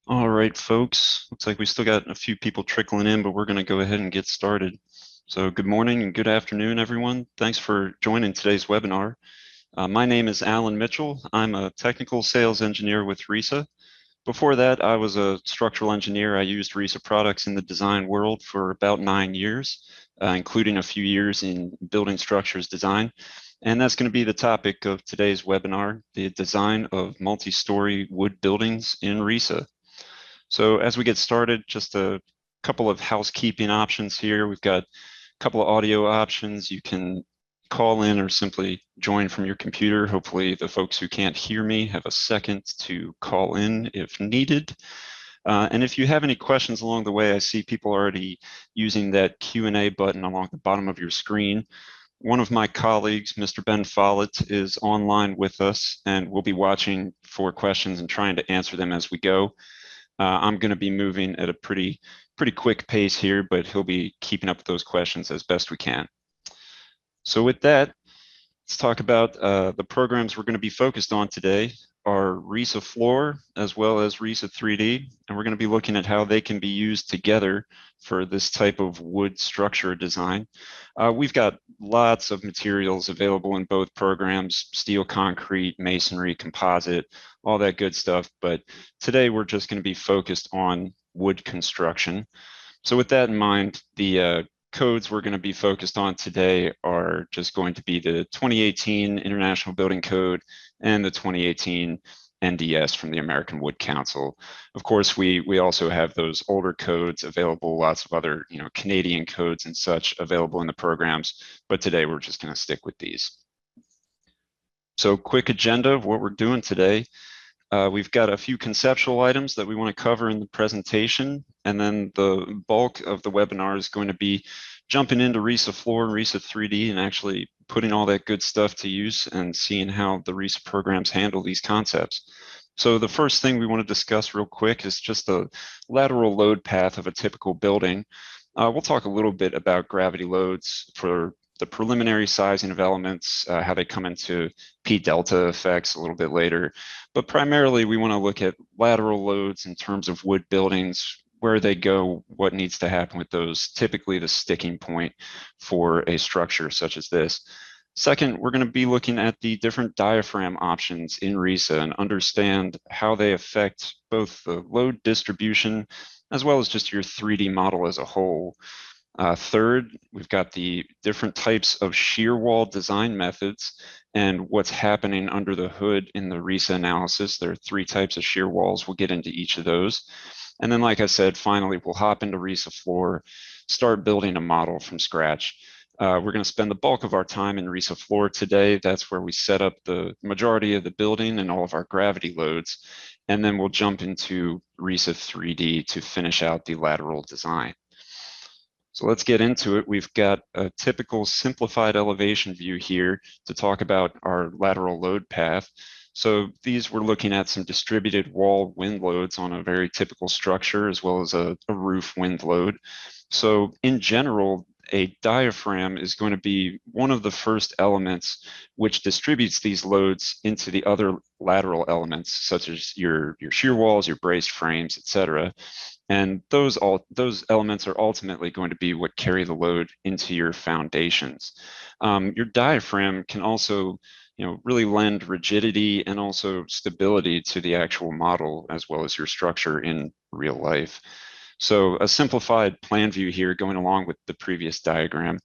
All right, folks. Looks like we still got a few people trickling in, but we're going to go ahead and get started. So good morning and good afternoon, everyone. Thanks for joining today's webinar. My name is Alan Mitchell. I'm a technical sales engineer with RISA. Before that, I was a structural engineer. I used RISA products in the design world for about 9 years, including a few years in building structures design. And that's going to be the topic of today's webinar, the design of multi-story wood buildings in RISA. So as we get started, just a couple of housekeeping options here. We've got a couple of audio options. You can call in or simply join from your computer. Hopefully the folks who can't hear me have a second to call in if needed. And if you have any questions along the way, I see people already using that Q&A button along the bottom of your screen. One of my colleagues, Mr. Ben Follett, is online with us, and we'll be watching for questions and trying to answer them as we go. I'm going to be moving at a pretty quick pace here, but he'll be keeping up with those questions as best we can. So with that, let's talk about the programs we're going to be focused on today are RISA-Floor as well as RISA 3D, and we're going to be looking at how they can be used together for this type of wood structure design. We've got lots of materials available in both programs: steel, concrete, masonry, composite, all that good stuff. But today we're just going to be focused on wood construction. So with that in mind, the codes we're going to be focused on today are just going to be the 2018 International Building Code and the 2018 NDS from the American Wood Council. Of course, we also have those older codes available, lots of other Canadian codes and such available in the programs, but today we're just going to stick with these. So quick agenda of what we're doing today. We've got a few conceptual items that we want to cover in the presentation, and then the bulk of the webinar is going to be jumping into RISA-Floor and RISA 3D and actually putting all that good stuff to use and seeing how the RISA programs handle these concepts. So the first thing we want to discuss real quick is just the lateral load path of a typical building. We'll talk a little bit about gravity loads for the preliminary sizing of elements, how they come into P delta effects a little bit later. But primarily, we want to look at lateral loads in terms of wood buildings, where they go, what needs to happen with those, typically the sticking point for a structure such as this. Second, we're going to be looking at the different diaphragm options in RISA and understand how they affect both the load distribution as well as just your 3D model as a whole. Third, we've got the different types of shear wall design methods and what's happening under the hood in the RISA analysis. There are 3 types of shear walls. We'll get into each of those. And then, like I said, finally, we'll hop into RISA-Floor, start building a model from scratch. We're going to spend the bulk of our time in RISA-Floor today. That's where we set up the majority of the building and all of our gravity loads. And then we'll jump into RISA 3D to finish out the lateral design. So let's get into it. We've got a typical simplified elevation view here to talk about our lateral load path. So these we're looking at some distributed wall wind loads on a very typical structure, as well as a roof wind load. So in general, a diaphragm is going to be one of the first elements which distributes these loads into the other lateral elements, such as your shear walls, your braced frames, etc. And those elements are ultimately going to be what carry the load into your foundations. Your diaphragm can also really lend rigidity and also stability to the actual model as well as your structure in real life. So a simplified plan view here going along with the previous diagram.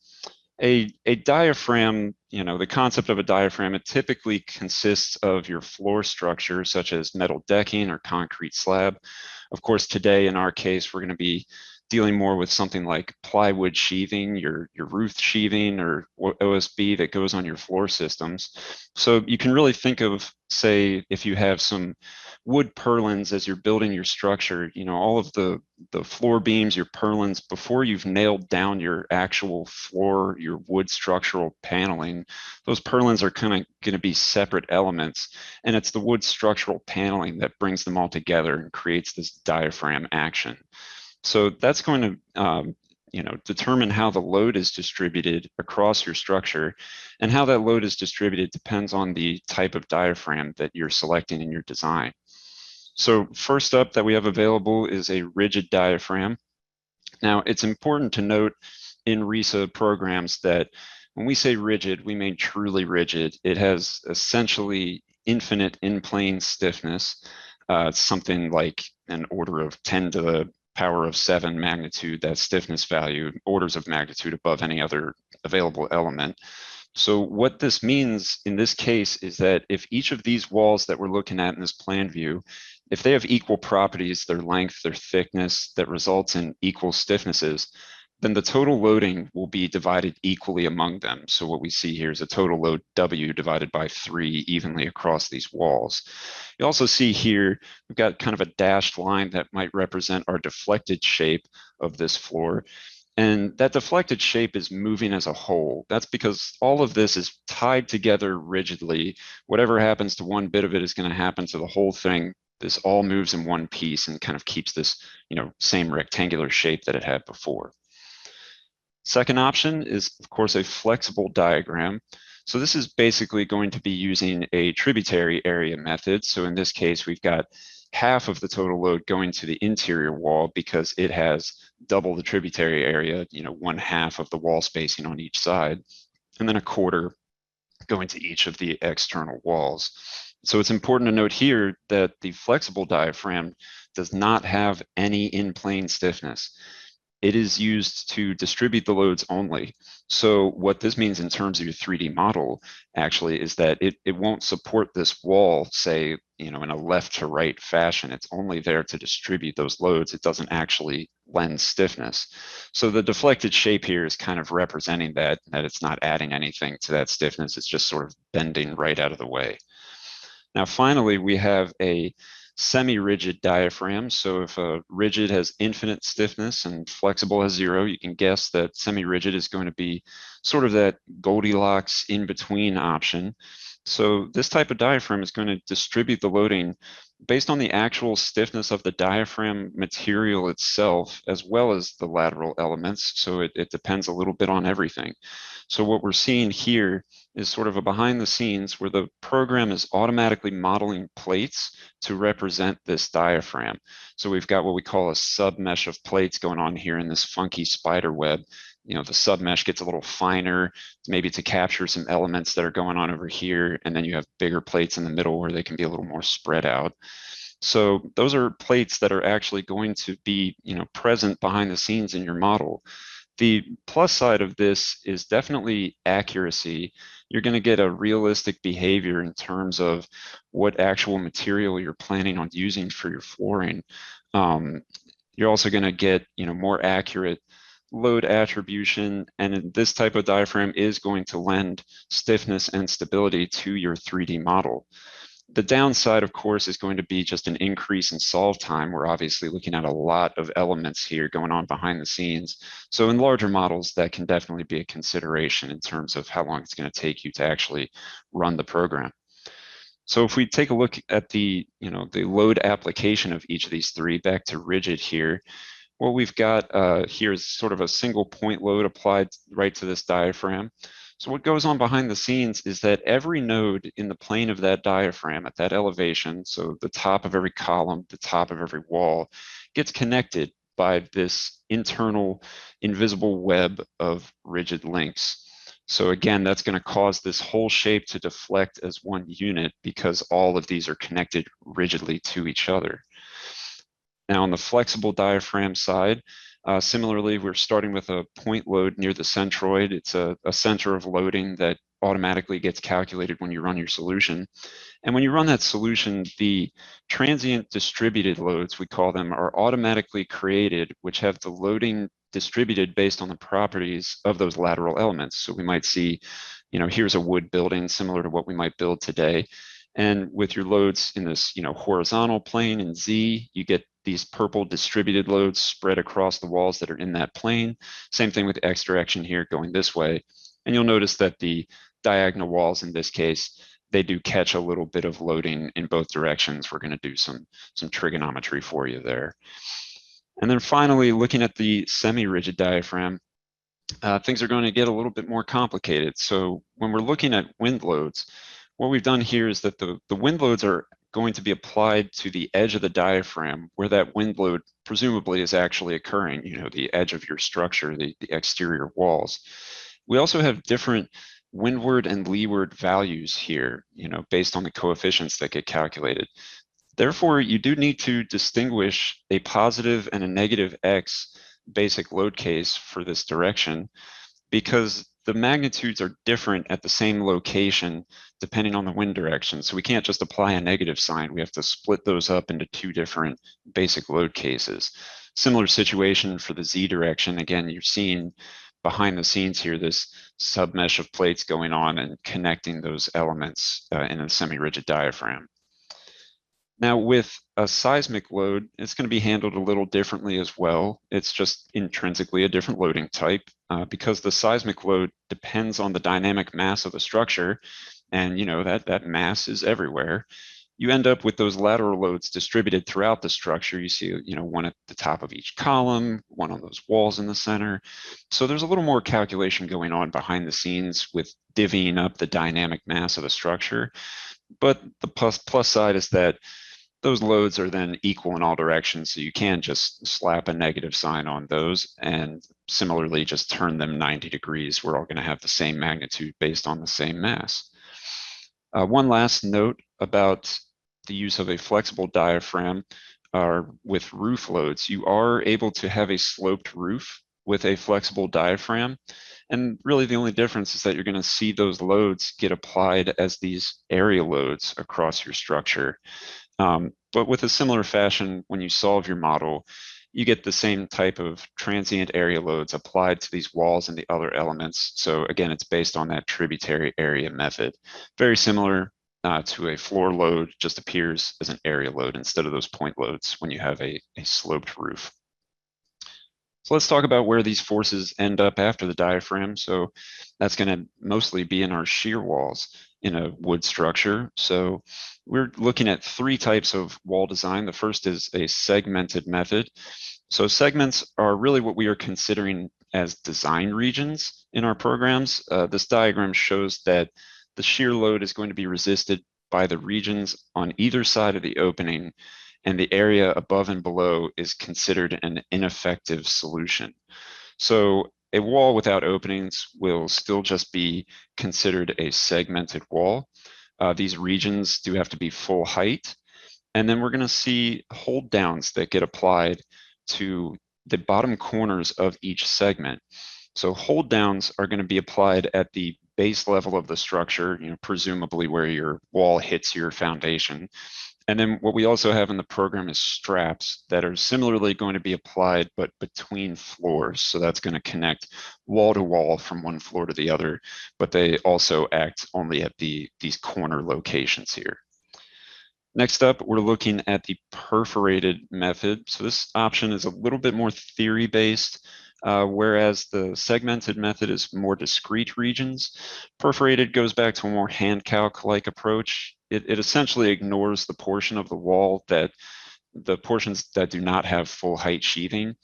A diaphragm, the concept of a diaphragm, it typically consists of your floor structure, such as metal decking or concrete slab. Of course, today in our case, we're going to be dealing more with something like plywood sheathing, your roof sheathing, or OSB that goes on your floor systems. So you can really think of, say, if you have some wood purlins as you're building your structure, all of the floor beams, your purlins, before you've nailed down your actual floor, your wood structural paneling, those purlins are kind of going to be separate elements. And it's the wood structural paneling that brings them all together and creates this diaphragm action. So that's going to determine how the load is distributed across your structure, and how that load is distributed depends on the type of diaphragm that you're selecting in your design. So first up that we have available is a rigid diaphragm. Now, it's important to note in RISA programs that when we say rigid, we mean truly rigid. It has essentially infinite in-plane stiffness. It's something like an order of 10 to the power of 7 magnitude, that stiffness value, orders of magnitude above any other available element. So what this means in this case is that if each of these walls that we're looking at in this plan view, if they have equal properties, their length, their thickness, that results in equal stiffnesses, then the total loading will be divided equally among them. So what we see here is a total load W divided by 3 evenly across these walls. You also see here, we've got kind of a dashed line that might represent our deflected shape of this floor. And that deflected shape is moving as a whole. That's because all of this is tied together rigidly. Whatever happens to one bit of it is going to happen to the whole thing. This all moves in one piece and kind of keeps this, same rectangular shape that it had before. Second option is, of course, a flexible diagram. So this is basically going to be using a tributary area method. So in this case, we've got half of the total load going to the interior wall because it has double the tributary area, 1/2 of the wall spacing on each side, and then a quarter going to each of the external walls. So it's important to note here that the flexible diaphragm does not have any in-plane stiffness. It is used to distribute the loads only. So what this means in terms of your 3D model actually is that it won't support this wall, say, in a left to right fashion. It's only there to distribute those loads. It doesn't actually lend stiffness. So the deflected shape here is kind of representing that it's not adding anything to that stiffness. It's just sort of bending right out of the way. Now, finally, we have a semi-rigid diaphragm. So if a rigid has infinite stiffness and flexible has 0, you can guess that semi-rigid is going to be sort of that Goldilocks in-between option. So this type of diaphragm is going to distribute the loading based on the actual stiffness of the diaphragm material itself, as well as the lateral elements. So it depends a little bit on everything. So what we're seeing here is sort of a behind the scenes where the program is automatically modeling plates to represent this diaphragm. So we've got what we call a submesh of plates going on here in this funky spider web. The submesh gets a little finer, maybe to capture some elements that are going on over here. And then you have bigger plates in the middle where they can be a little more spread out. So those are plates that are actually going to be, present behind the scenes in your model. The plus side of this is definitely accuracy. You're going to get a realistic behavior in terms of what actual material you're planning on using for your flooring. You're also going to get, more accurate load attribution, and this type of diaphragm is going to lend stiffness and stability to your 3D model. The downside, of course, is going to be just an increase in solve time. We're obviously looking at a lot of elements here going on behind the scenes. So in larger models, that can definitely be a consideration in terms of how long it's going to take you to actually run the program. So if we take a look at the load application of each of these three, back to rigid here, what we've got here is sort of a single point load applied right to this diaphragm. So what goes on behind the scenes is that every node in the plane of that diaphragm at that elevation, so the top of every column, the top of every wall, gets connected by this internal invisible web of rigid links. So again, that's going to cause this whole shape to deflect as one unit because all of these are connected rigidly to each other. Now on the flexible diaphragm side, similarly, we're starting with a point load near the centroid. It's a center of loading that automatically gets calculated when you run your solution. And when you run that solution, the transient distributed loads, we call them, are automatically created, which have the loading distributed based on the properties of those lateral elements. So we might see, here's a wood building similar to what we might build today. And with your loads in this, horizontal plane in Z, you get these purple distributed loads spread across the walls that are in that plane. Same thing with X direction here going this way. And you'll notice that the diagonal walls in this case, they do catch a little bit of loading in both directions. We're going to do some trigonometry for you there. And then finally, looking at the semi-rigid diaphragm, things are going to get a little bit more complicated. So when we're looking at wind loads, what we've done here is that the wind loads are going to be applied to the edge of the diaphragm where that wind load presumably is actually occurring, the edge of your structure, the exterior walls. We also have different windward and leeward values here, based on the coefficients that get calculated. Therefore, you do need to distinguish a positive and a negative X basic load case for this direction, because the magnitudes are different at the same location depending on the wind direction. So we can't just apply a negative sign. We have to split those up into two different basic load cases. Similar situation for the Z direction. Again, you're seeing behind the scenes here this submesh of plates going on and connecting those elements in a semi-rigid diaphragm. Now, with a seismic load, it's going to be handled a little differently as well. It's just intrinsically a different loading type because the seismic load depends on the dynamic mass of the structure, and that mass is everywhere. You end up with those lateral loads distributed throughout the structure. You see, one at the top of each column, one on those walls in the center. So there's a little more calculation going on behind the scenes with divvying up the dynamic mass of the structure. But the plus side is that those loads are then equal in all directions, so you can just slap a negative sign on those and similarly just turn them 90 degrees. We're all going to have the same magnitude based on the same mass. One last note about the use of a flexible diaphragm with roof loads. You are able to have a sloped roof with a flexible diaphragm. And really the only difference is that you're going to see those loads get applied as these area loads across your structure. But with a similar fashion, when you solve your model, you get the same type of transient area loads applied to these walls and the other elements. So again, it's based on that tributary area method. Very similar to a floor load, just appears as an area load instead of those point loads when you have a sloped roof. So let's talk about where these forces end up after the diaphragm. So that's going to mostly be in our shear walls in a wood structure. So we're looking at three types of wall design. The first is a segmented method. So segments are really what we are considering as design regions in our programs. This diagram shows that the shear load is going to be resisted by the regions on either side of the opening, and the area above and below is considered an ineffective solution. So a wall without openings will still just be considered a segmented wall. These regions do have to be full height. And then we're going to see hold downs that get applied to the bottom corners of each segment. So hold downs are going to be applied at the base level of the structure, presumably where your wall hits your foundation. And then what we also have in the program is straps that are similarly going to be applied, but between floors. So that's going to connect wall to wall from one floor to the other, but they also act only at these corner locations here. Next up, we're looking at the perforated method. So this option is a little bit more theory-based, whereas the segmented method is more discrete regions. Perforated goes back to a more hand calc-like approach. It essentially ignores the portion of the wall the portions that do not have full height sheathing,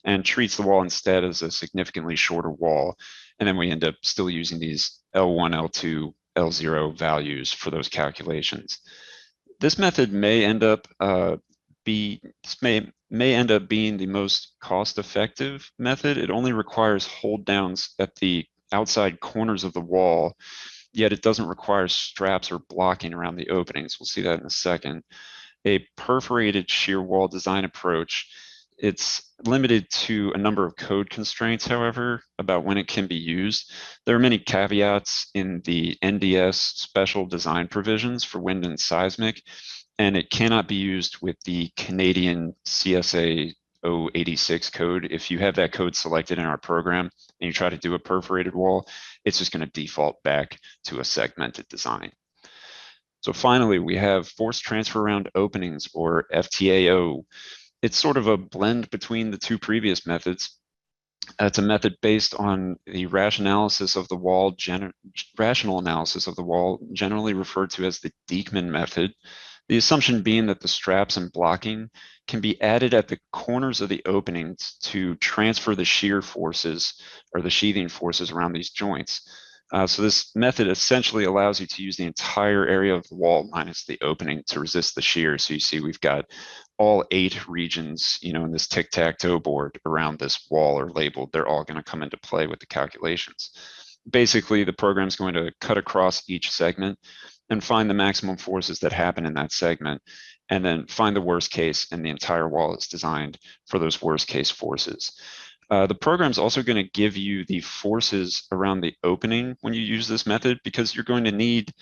and treats the wall instead as a significantly shorter wall. And then we end up still using these L1, L2, L0 values for those calculations. This method may end up being the most cost-effective method. It only requires hold downs at the outside corners of the wall, yet it doesn't require straps or blocking around the openings. We'll see that in a second. A perforated shear wall design approach, it's limited to a number of code constraints, however, about when it can be used. There are many caveats in the NDS special design provisions for wind and seismic, and it cannot be used with the Canadian CSA 086 code. If you have that code selected in our program and you try to do a perforated wall, it's just going to default back to a segmented design. So finally, we have force transfer around openings, or FTAO. It's sort of a blend between the two previous methods. It's a method based on the rational analysis of the wall, generally referred to as the Diekman method. The assumption being that the straps and blocking can be added at the corners of the openings to transfer the shear forces or the sheathing forces around these joints. So this method essentially allows you to use the entire area of the wall minus the opening to resist the shear. So you see we've got all 8 regions, in this tic-tac-toe board around this wall are labeled. They're all going to come into play with the calculations. Basically, the program's going to cut across each segment and find the maximum forces that happen in that segment, and then find the worst case, and the entire wall is designed for those worst case forces. The program's also going to give you the forces around the opening when you use this method, because you're going to need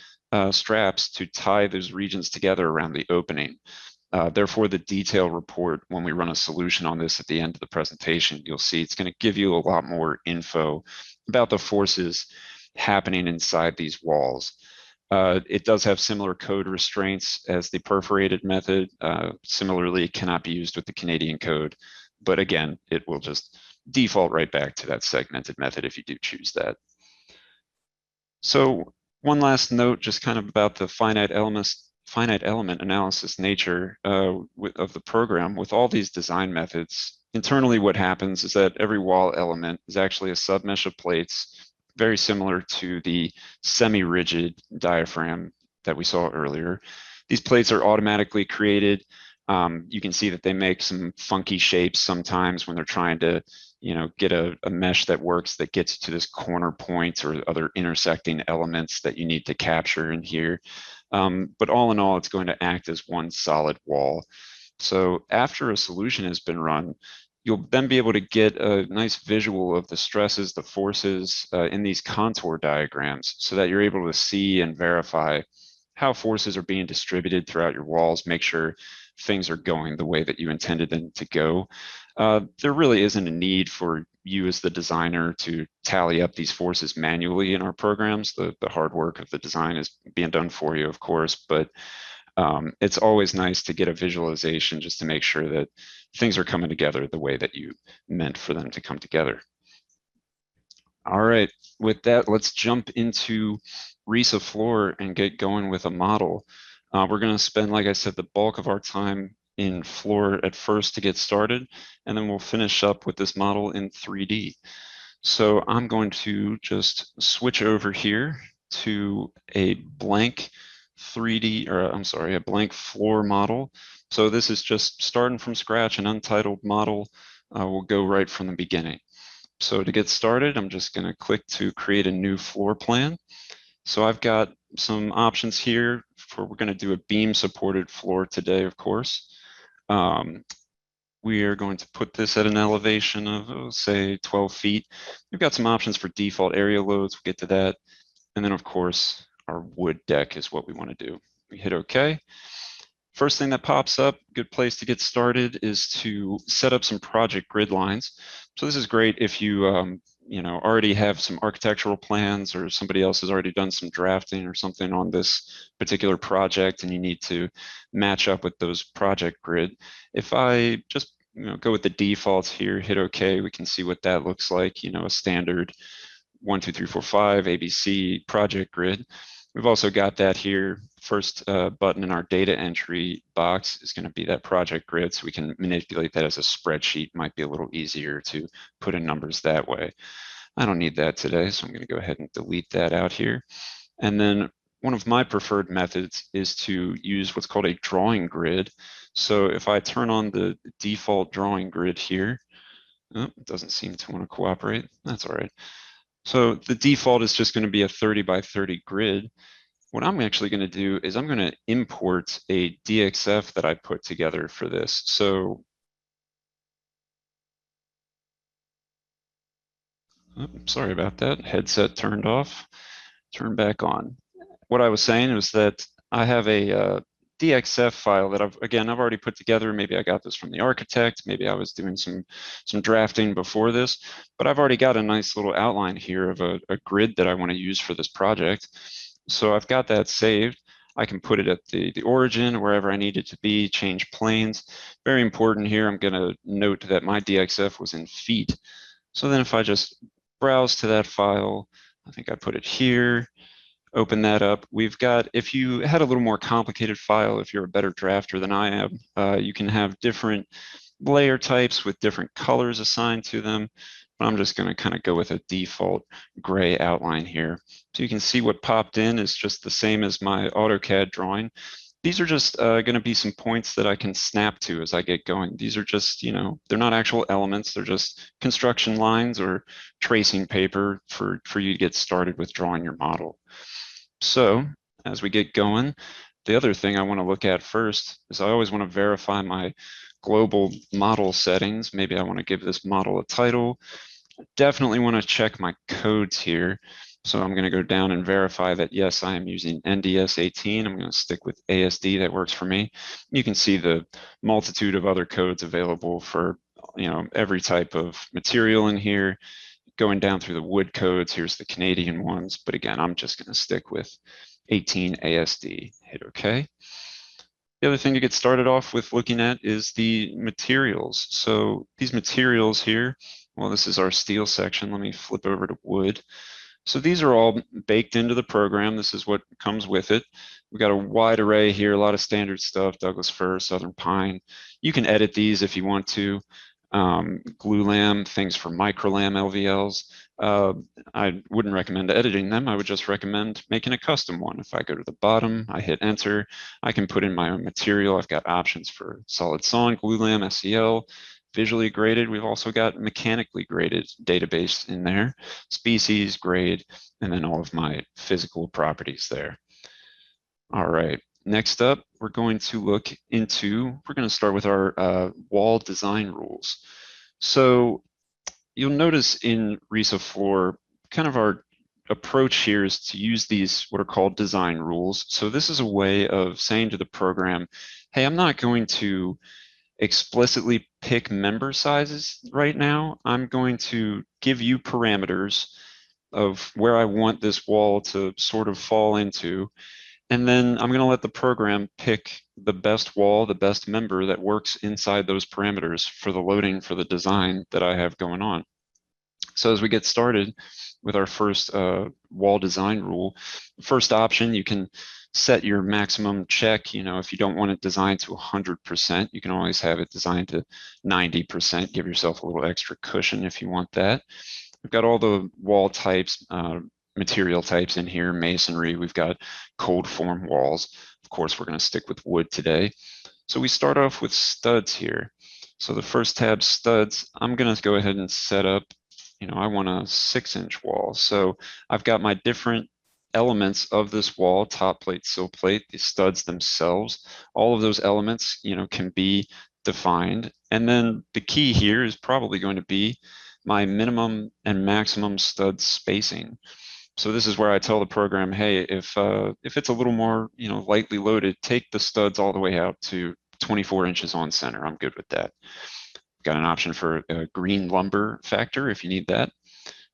straps to tie those regions together around the opening. Therefore, the detail report, when we run a solution on this at the end of the presentation, you'll see it's going to give you a lot more info about the forces happening inside these walls. It does have similar code restraints as the perforated method. Similarly, it cannot be used with the Canadian code, but again, it will just default right back to that segmented method if you do choose that. So one last note, just kind of about the finite element analysis nature of the program. With all these design methods, internally what happens is that every wall element is actually a submesh of plates, very similar to the semi-rigid diaphragm that we saw earlier. These plates are automatically created. You can see that they make some funky shapes sometimes when they're trying to, get a mesh that works, that gets to this corner point or other intersecting elements that you need to capture in here. But all in all, it's going to act as one solid wall. So after a solution has been run, you'll then be able to get a nice visual of the stresses, the forces in these contour diagrams, so that you're able to see and verify how forces are being distributed throughout your walls, make sure things are going the way that you intended them to go. There really isn't a need for you as the designer to tally up these forces manually in our programs. The hard work of the design is being done for you, of course, but it's always nice to get a visualization just to make sure that things are coming together the way that you meant for them to come together. All right, with that, let's jump into RISA-Floor and get going with a model. We're going to spend, like I said, the bulk of our time in Floor at first to get started, and then we'll finish up with this model in 3D. So I'm going to just switch over here to a blank 3D, or I'm sorry, a blank floor model. So this is just starting from scratch, an untitled model. We'll go right from the beginning. So to get started, I'm just going to click to create a new floor plan. So I've got some options here for, we're going to do a beam supported floor today, of course. We are going to put this at an elevation of, say, 12 feet. We've got some options for default area loads. We'll get to that. And then, of course, our wood deck is what we want to do. We hit OK. First thing that pops up, good place to get started, is to set up some project grid lines. So this is great if you already have some architectural plans, or somebody else has already done some drafting or something on this particular project and you need to match up with those project grid. If I just go with the defaults here, hit OK, we can see what that looks like, a standard 1, 2, 3, 4, 5 ABC project grid. We've also got that here. First button in our data entry box is going to be that project grid, so we can manipulate that as a spreadsheet. Might be a little easier to put in numbers that way. I don't need that today, so I'm going to go ahead and delete that out here. And then one of my preferred methods is to use what's called a drawing grid. So if I turn on the default drawing grid here, it doesn't seem to want to cooperate. That's all right. So the default is just going to be a 30 by 30 grid. What I'm actually going to do is I'm going to import a DXF that I put together for this. So sorry about that. Headset turned off, turned back on. What I was saying was that I have a DXF file that I've already put together. Maybe I got this from the architect. Maybe I was doing some drafting before this, but I've already got a nice little outline here of a grid that I want to use for this project. So I've got that saved. I can put it at the origin, wherever I need it to be, change planes. Very important here, I'm going to note that my DXF was in feet. So then if I just browse to that file, I think I put it here, open that up. We've got, if you had a little more complicated file, if you're a better drafter than I am, you can have different layer types with different colors assigned to them. but I'm just going to kind of go with a default gray outline here. So you can see what popped in is just the same as my AutoCAD drawing. These are just going to be some points that I can snap to as I get going. These are just, they're not actual elements. They're just construction lines or tracing paper for you to get started with drawing your model. So as we get going, the other thing I want to look at first is I always want to verify my global model settings. Maybe I want to give this model a title. Definitely want to check my codes here. So I'm going to go down and verify that, yes, I am using NDS 18. I'm going to stick with ASD. That works for me. You can see the multitude of other codes available for every type of material in here. Going down through the wood codes, here's the Canadian ones. But again, I'm just going to stick with 18 ASD. Hit OK. The other thing to get started off with looking at is the materials. So these materials here, well, this is our steel section. Let me flip over to wood. So these are all baked into the program. This is what comes with it. We've got a wide array here, a lot of standard stuff, Douglas fir, southern pine. You can edit these if you want to. Glulam, things for microlam LVLs. I wouldn't recommend editing them. I would just recommend making a custom one. If I go to the bottom, I hit enter, I can put in my own material. I've got options for solid sawn, glulam, SEL, visually graded. We've also got mechanically graded database in there, species, grade, and then all of my physical properties there. All right, next up, we're going to start with our wall design rules. So you'll notice in RISAFloor, kind of our approach here is to use these what are called design rules. So this is a way of saying to the program, hey, I'm not going to explicitly pick member sizes right now. I'm going to give you parameters of where I want this wall to sort of fall into. And then I'm going to let the program pick the best wall, the best member that works inside those parameters for the loading for the design that I have going on. So as we get started with our first wall design rule, first option, you can set your maximum check. If you don't want it designed to 100%, you can always have it designed to 90%. Give yourself a little extra cushion if you want that. We've got all the wall types, material types in here, masonry. We've got cold form walls. Of course, we're going to stick with wood today. So we start off with studs here. So the first tab, studs, I'm going to go ahead and set up, I want a 6-inch wall. So I've got my different elements of this wall, top plate, sill plate, the studs themselves. All of those elements, can be defined. And then the key here is probably going to be my minimum and maximum stud spacing. So this is where I tell the program, hey, if it's a little more, lightly loaded, take the studs all the way out to 24 inches on center. I'm good with that. Got an option for a green lumber factor if you need that.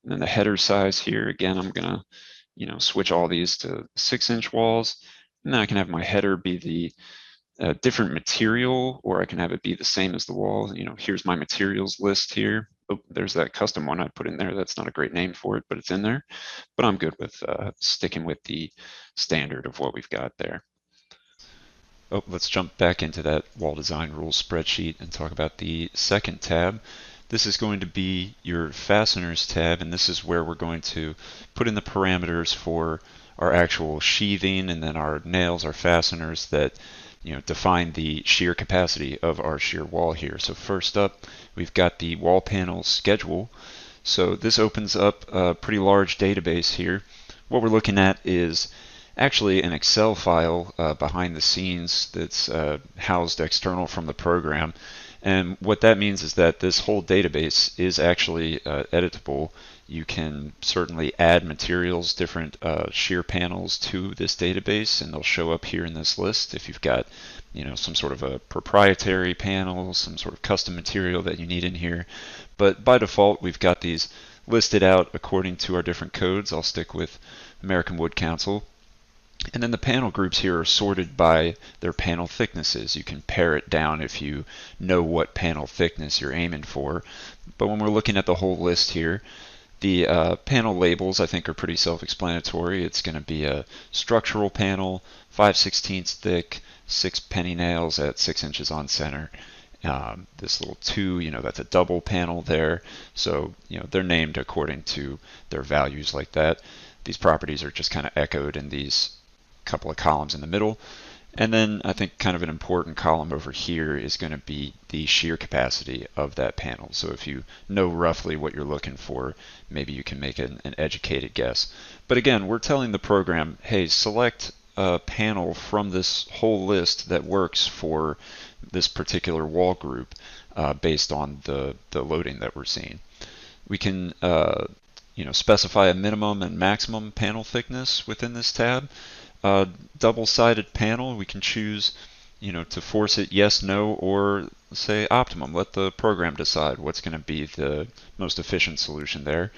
And then the header size here, again, I'm gonna, switch all these to 6-inch walls. And then I can have my header be the different material, or I can have it be the same as the wall. Here's my materials list here. Oh, there's that custom one I put in there. That's not a great name for it, but it's in there. But I'm good with sticking with the standard of what we've got there. Oh, let's jump back into that wall design rules spreadsheet and talk about the second tab. This is going to be your fasteners tab, and this is where we're going to put in the parameters for our actual sheathing and then our nails, our fasteners that define the shear capacity of our shear wall here. So first up, we've got the wall panel schedule. So this opens up a pretty large database here. What we're looking at is actually an Excel file behind the scenes that's housed external from the program. And what that means is that this whole database is actually editable. You can certainly add materials, different shear panels to this database, and they'll show up here in this list. If you've got some sort of a proprietary panel, some sort of custom material that you need in here. But by default, we've got these listed out according to our different codes. I'll stick with American Wood Council. And then the panel groups here are sorted by their panel thicknesses. You can pare it down if you know what panel thickness you're aiming for. But when we're looking at the whole list here, the panel labels I think are pretty self-explanatory. It's going to be a structural panel, 5/16 thick, 6 penny nails at 6 inches on center. This little 2, that's a double panel there. So, they're named according to their values like that. These properties are just kind of echoed in these couple of columns in the middle. And then I think kind of an important column over here is going to be the shear capacity of that panel. So if you know roughly what you're looking for, maybe you can make an educated guess. But again, we're telling the program, hey, select a panel from this whole list that works for this particular wall group based on the loading that we're seeing. We can specify a minimum and maximum panel thickness within this tab. Double-sided panel, we can choose to force it yes, no, or say optimum. Let the program decide what's going to be the most efficient solution there.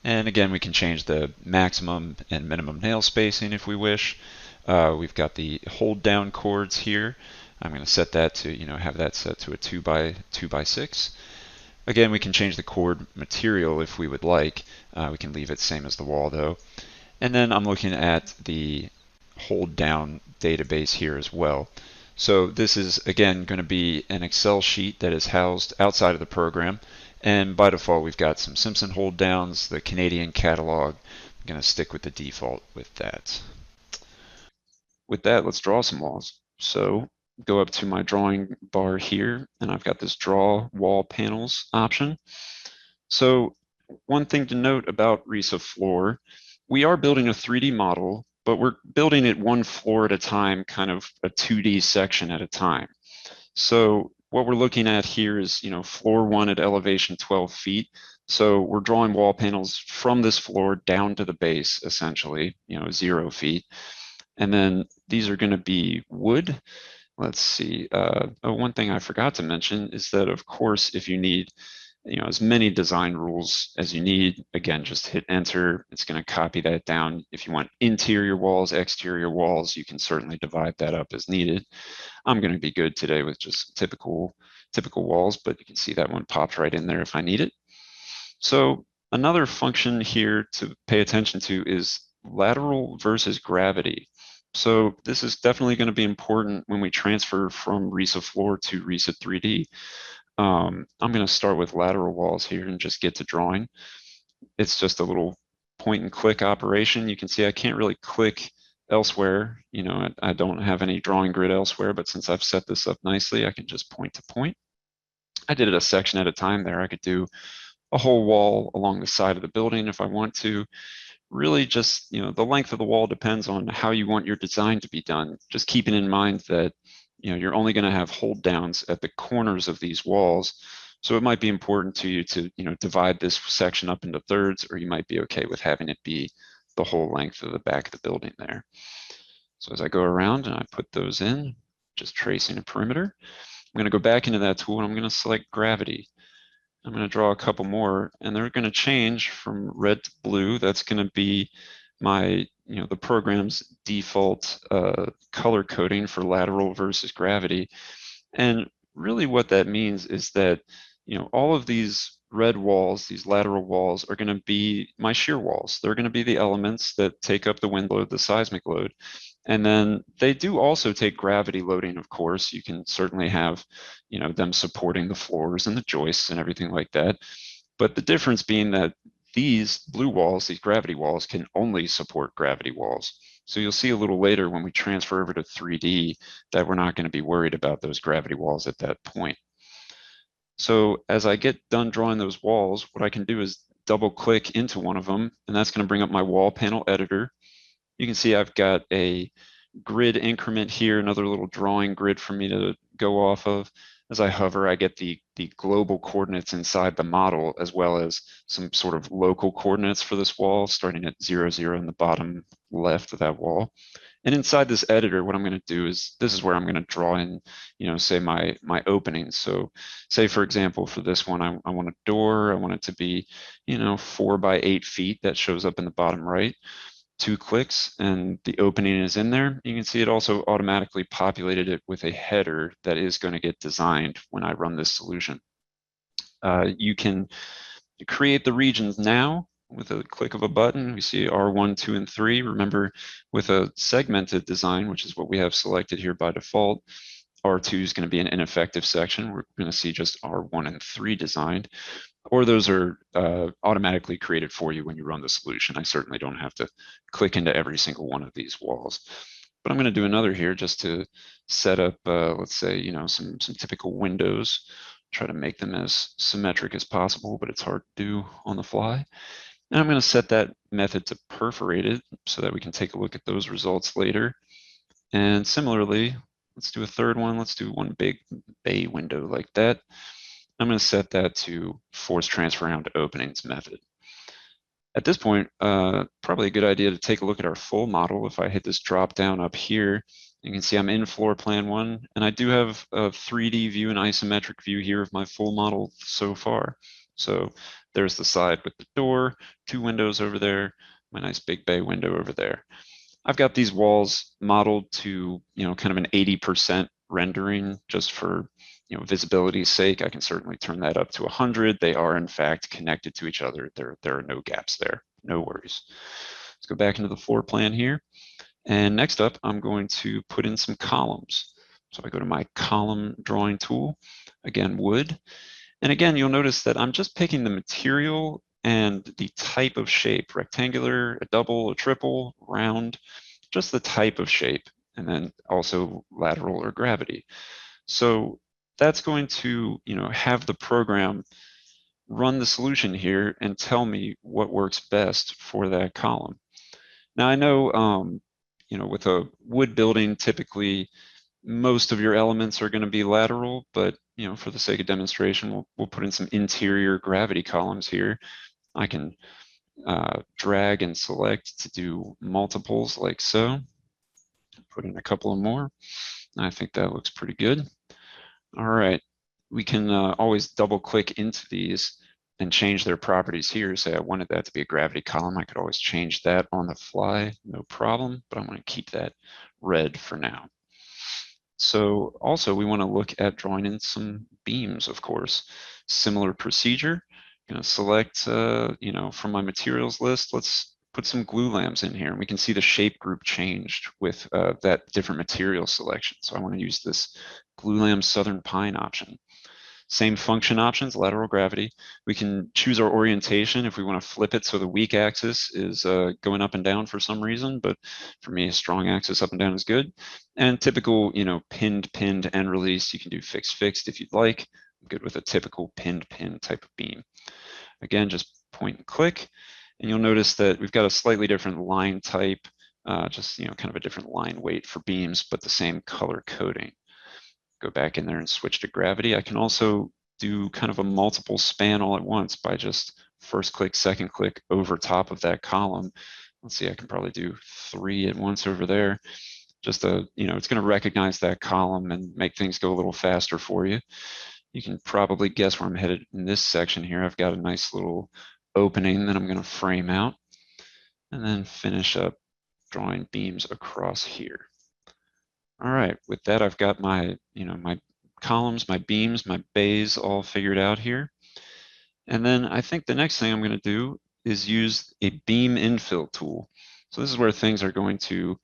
And again, we can change the maximum and minimum nail spacing if we wish. We've got the hold down chords here. I'm going to set that to, have that set to a 2x6. Again, we can change the chord material if we would like. We can leave it same as the wall though. And then I'm looking at the hold down database here as well. So this is again going to be an Excel sheet that is housed outside of the program. And by default, we've got some Simpson hold downs, the Canadian catalog. I'm going to stick with the default with that. With that, let's draw some walls. So go up to my drawing bar here, and I've got this draw wall panels option. So one thing to note about RISA-Floor, we are building a 3D model, but we're building it one floor at a time, kind of a 2D section at a time. So what we're looking at here is, floor 1 at elevation 12 feet. So we're drawing wall panels from this floor down to the base, essentially, 0 feet. And then these are going to be wood. Let's see. One thing I forgot to mention is that, of course, if you need as many design rules as you need, again, just hit enter. It's going to copy that down. If you want interior walls, exterior walls, you can certainly divide that up as needed. I'm going to be good today with just typical walls, but you can see that one popped right in there if I need it. So another function here to pay attention to is lateral versus gravity. So this is definitely going to be important when we transfer from RISA-Floor to RISA 3D. I'm going to start with lateral walls here and just get to drawing. It's just a little point and click operation. You can see I can't really click elsewhere. I don't have any drawing grid elsewhere, but since I've set this up nicely, I can just point to point. I did it a section at a time there. I could do a whole wall along the side of the building if I want to. Really just, the length of the wall depends on how you want your design to be done. Just keeping in mind that, you're only going to have hold downs at the corners of these walls. So it might be important to you to, divide this section up into thirds, or you might be okay with having it be the whole length of the back of the building there. So as I go around and I put those in, just tracing a perimeter, I'm going to go back into that tool and I'm going to select gravity. I'm going to draw a couple more, and they're going to change from red to blue. That's going to be my, the program's default color coding for lateral versus gravity. And really what that means is that, all of these red walls, these lateral walls, are going to be my shear walls. They're going to be the elements that take up the wind load, the seismic load. And then they do also take gravity loading, of course. You can certainly have, them supporting the floors and the joists and everything like that. But the difference being that these blue walls, these gravity walls, can only support gravity walls. So you'll see a little later when we transfer over to 3D that we're not going to be worried about those gravity walls at that point. So as I get done drawing those walls, what I can do is double click into one of them, and that's going to bring up my wall panel editor. You can see I've got a grid increment here, another little drawing grid for me to go off of. As I hover, I get the global coordinates inside the model, as well as some sort of local coordinates for this wall, starting at 0, 0 in the bottom left of that wall. And inside this editor, what I'm going to do is, this is where I'm going to draw in, say my openings. So say, for example, for this one, I want a door. I want it to be, 4 by 8 feet. That shows up in the bottom right. 2 clicks and the opening is in there. You can see it also automatically populated it with a header that is going to get designed when I run this solution. You can create the regions now with a click of a button. We see R1, 2, and 3. Remember, with a segmented design, which is what we have selected here by default, R2 is going to be an ineffective section. We're going to see just R1 and 3 designed, or those are automatically created for you when you run the solution. I certainly don't have to click into every single one of these walls. But I'm going to do another here just to set up, let's say, some typical windows, try to make them as symmetric as possible, but it's hard to do on the fly. And I'm going to set that method to perforated so that we can take a look at those results later. And similarly, let's do a third one. Let's do one big bay window like that. I'm going to set that to force transfer around openings method. At this point, probably a good idea to take a look at our full model. If I hit this drop down up here, you can see I'm in floor plan 1, and I do have a 3D view and isometric view here of my full model so far. So there's the side with the door, 2 windows over there, my nice big bay window over there. I've got these walls modeled to, kind of an 80% rendering just for, visibility's sake. I can certainly turn that up to 100. They are in fact connected to each other. There are no gaps there, no worries. Let's go back into the floor plan here. And next up, I'm going to put in some columns. So I go to my column drawing tool, again, wood. And again, you'll notice that I'm just picking the material and the type of shape, rectangular, a double, a triple, round, just the type of shape, and then also lateral or gravity. So that's going to, have the program run the solution here and tell me what works best for that column. Now I know, with a wood building, typically most of your elements are going to be lateral, but for the sake of demonstration, we'll put in some interior gravity columns here. I can drag and select to do multiples like so. Put in a couple of more. I think that looks pretty good. All right, we can always double click into these and change their properties here. Say I wanted that to be a gravity column. I could always change that on the fly, no problem, but I'm going to keep that red for now. So also we want to look at drawing in some beams, of course. Similar procedure. I'm going to select, from my materials list, let's put some glue lambs in here, and we can see the shape group changed with that different material selection. So I want to use this glue lamb southern pine option. Same function options, lateral gravity. We can choose our orientation if we want to flip it so the weak axis is going up and down for some reason, but for me, a strong axis up and down is good. And typical, pinned, and release, you can do fixed, fixed if you'd like. I'm good with a typical pinned, pin type of beam. Again, just point and click, and you'll notice that we've got a slightly different line type, just, kind of a different line weight for beams, but the same color coding. Go back in there and switch to gravity. I can also do kind of a multiple span all at once by just first click, second click over top of that column. Let's see, I can probably do 3 at once over there. Just it's going to recognize that column and make things go a little faster for you. You can probably guess where I'm headed in this section here. I've got a nice little opening that I'm going to frame out and then finish up drawing beams across here. All right, with that, I've got my, my columns, my beams, my bays all figured out here. And then I think the next thing I'm going to do is use a beam infill tool. So this is where things are going to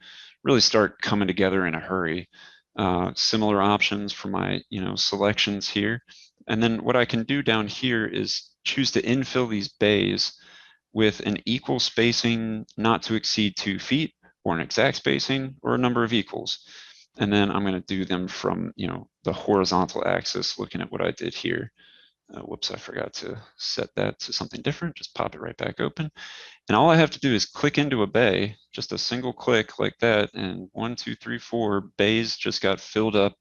really start coming together in a hurry. Similar options for my, selections here. And then what I can do down here is choose to infill these bays with an equal spacing not to exceed 2 feet, or an exact spacing, or a number of equals. And then I'm going to do them from, the horizontal axis, looking at what I did here. Whoops, I forgot to set that to something different. Just pop it right back open. And all I have to do is click into a bay, just a single click like that, and 1, 2, 3, 4 bays just got filled up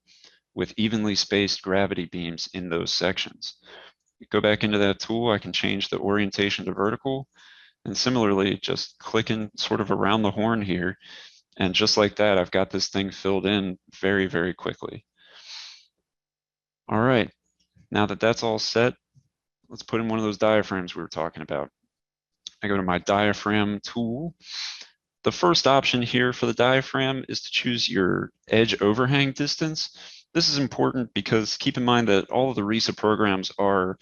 with evenly spaced gravity beams in those sections. Go back into that tool, I can change the orientation to vertical, and similarly, just clicking sort of around the horn here, and just like that, I've got this thing filled in very, very quickly. All right, now that that's all set, let's put in one of those diaphragms we were talking about. I go to my diaphragm tool. The first option here for the diaphragm is to choose your edge overhang distance. This is important because keep in mind that all of the RISA programs are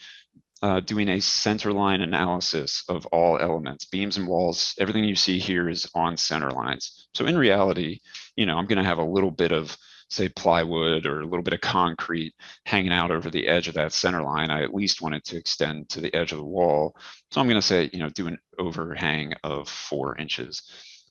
doing a centerline analysis of all elements, beams and walls. Everything you see here is on center lines. So in reality, I'm going to have a little bit of say plywood or a little bit of concrete hanging out over the edge of that center line, I at least want it to extend to the edge of the wall. So I'm going to say, do an overhang of 4 inches.